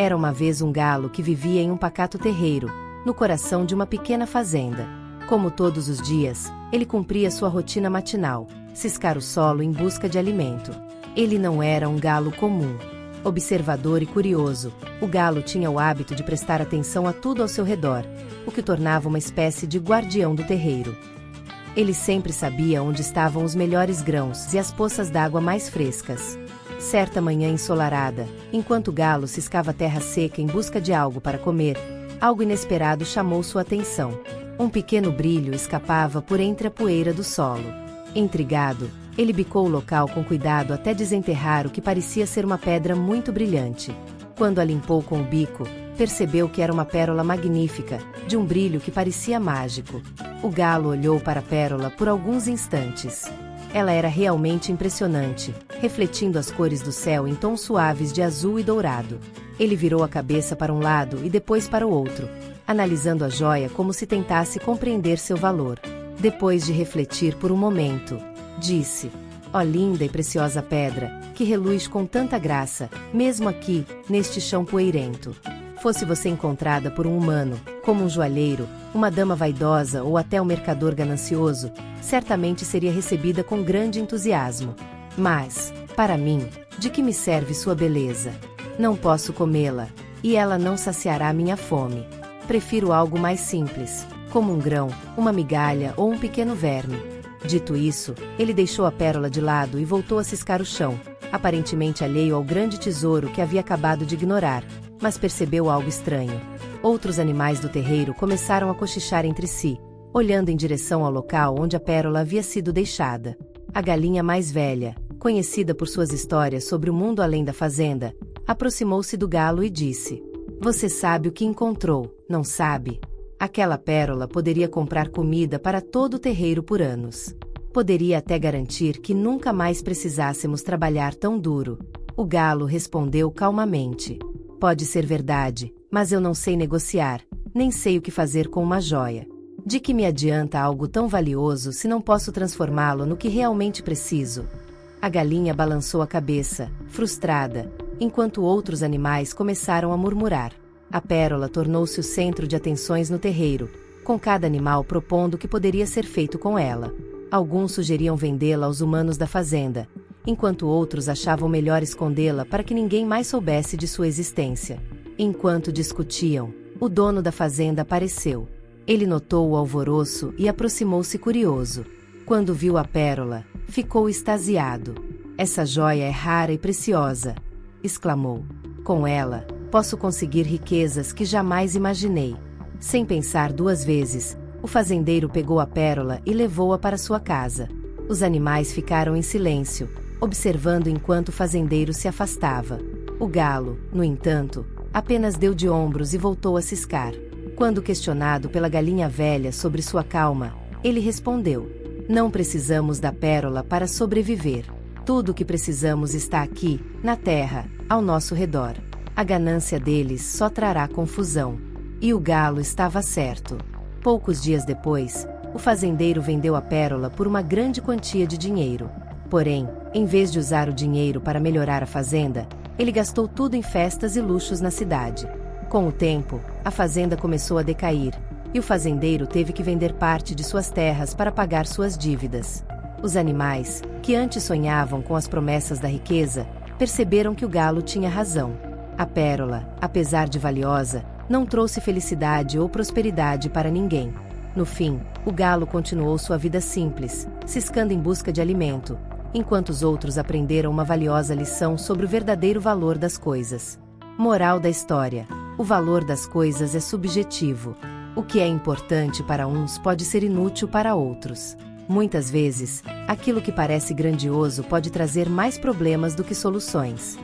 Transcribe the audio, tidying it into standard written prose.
Era uma vez um galo que vivia em um pacato terreiro, no coração de uma pequena fazenda. Como todos os dias, ele cumpria sua rotina matinal, ciscar o solo em busca de alimento. Ele não era um galo comum. Observador e curioso, o galo tinha o hábito de prestar atenção a tudo ao seu redor, o que o tornava uma espécie de guardião do terreiro. Ele sempre sabia onde estavam os melhores grãos e as poças d'água mais frescas. Certa manhã ensolarada, enquanto o galo ciscava a terra seca em busca de algo para comer, algo inesperado chamou sua atenção. Um pequeno brilho escapava por entre a poeira do solo. Intrigado, ele bicou o local com cuidado até desenterrar o que parecia ser uma pedra muito brilhante. Quando a limpou com o bico, percebeu que era uma pérola magnífica, de um brilho que parecia mágico. O galo olhou para a pérola por alguns instantes. Ela era realmente impressionante, refletindo as cores do céu em tons suaves de azul e dourado. Ele virou a cabeça para um lado e depois para o outro, analisando a joia como se tentasse compreender seu valor. Depois de refletir por um momento, disse: "Ó linda e preciosa pedra, que reluz com tanta graça, mesmo aqui, neste chão poeirento. Fosse você encontrada por um humano, como um joalheiro, uma dama vaidosa ou até um mercador ganancioso, certamente seria recebida com grande entusiasmo. Mas, para mim, de que me serve sua beleza? Não posso comê-la, e ela não saciará minha fome. Prefiro algo mais simples, como um grão, uma migalha ou um pequeno verme." Dito isso, ele deixou a pérola de lado e voltou a ciscar o chão, aparentemente alheio ao grande tesouro que havia acabado de ignorar, mas percebeu algo estranho. Outros animais do terreiro começaram a cochichar entre si, olhando em direção ao local onde a pérola havia sido deixada. A galinha mais velha, conhecida por suas histórias sobre o mundo além da fazenda, aproximou-se do galo e disse: "Você sabe o que encontrou, não sabe? Aquela pérola poderia comprar comida para todo o terreiro por anos. Poderia até garantir que nunca mais precisássemos trabalhar tão duro." O galo respondeu calmamente: "Pode ser verdade, mas eu não sei negociar, nem sei o que fazer com uma joia. De que me adianta algo tão valioso se não posso transformá-lo no que realmente preciso?" A galinha balançou a cabeça, frustrada, enquanto outros animais começaram a murmurar. A pérola tornou-se o centro de atenções no terreiro, com cada animal propondo o que poderia ser feito com ela. Alguns sugeriam vendê-la aos humanos da fazenda, enquanto outros achavam melhor escondê-la para que ninguém mais soubesse de sua existência. Enquanto discutiam, o dono da fazenda apareceu. Ele notou o alvoroço e aproximou-se curioso. Quando viu a pérola, ficou extasiado. "Essa joia é rara e preciosa", exclamou. "Com ela, posso conseguir riquezas que jamais imaginei." Sem pensar duas vezes, o fazendeiro pegou a pérola e levou-a para sua casa. Os animais ficaram em silêncio, observando enquanto o fazendeiro se afastava. O galo, no entanto, apenas deu de ombros e voltou a ciscar. Quando questionado pela galinha velha sobre sua calma, ele respondeu: "Não precisamos da pérola para sobreviver. Tudo o que precisamos está aqui, na terra, ao nosso redor. A ganância deles só trará confusão." E o galo estava certo. Poucos dias depois, o fazendeiro vendeu a pérola por uma grande quantia de dinheiro. Porém, em vez de usar o dinheiro para melhorar a fazenda, ele gastou tudo em festas e luxos na cidade. Com o tempo, a fazenda começou a decair, e o fazendeiro teve que vender parte de suas terras para pagar suas dívidas. Os animais, que antes sonhavam com as promessas da riqueza, perceberam que o galo tinha razão. A pérola, apesar de valiosa, não trouxe felicidade ou prosperidade para ninguém. No fim, o galo continuou sua vida simples, ciscando em busca de alimento, enquanto os outros aprenderam uma valiosa lição sobre o verdadeiro valor das coisas. Moral da história: o valor das coisas é subjetivo. O que é importante para uns pode ser inútil para outros. Muitas vezes, aquilo que parece grandioso pode trazer mais problemas do que soluções.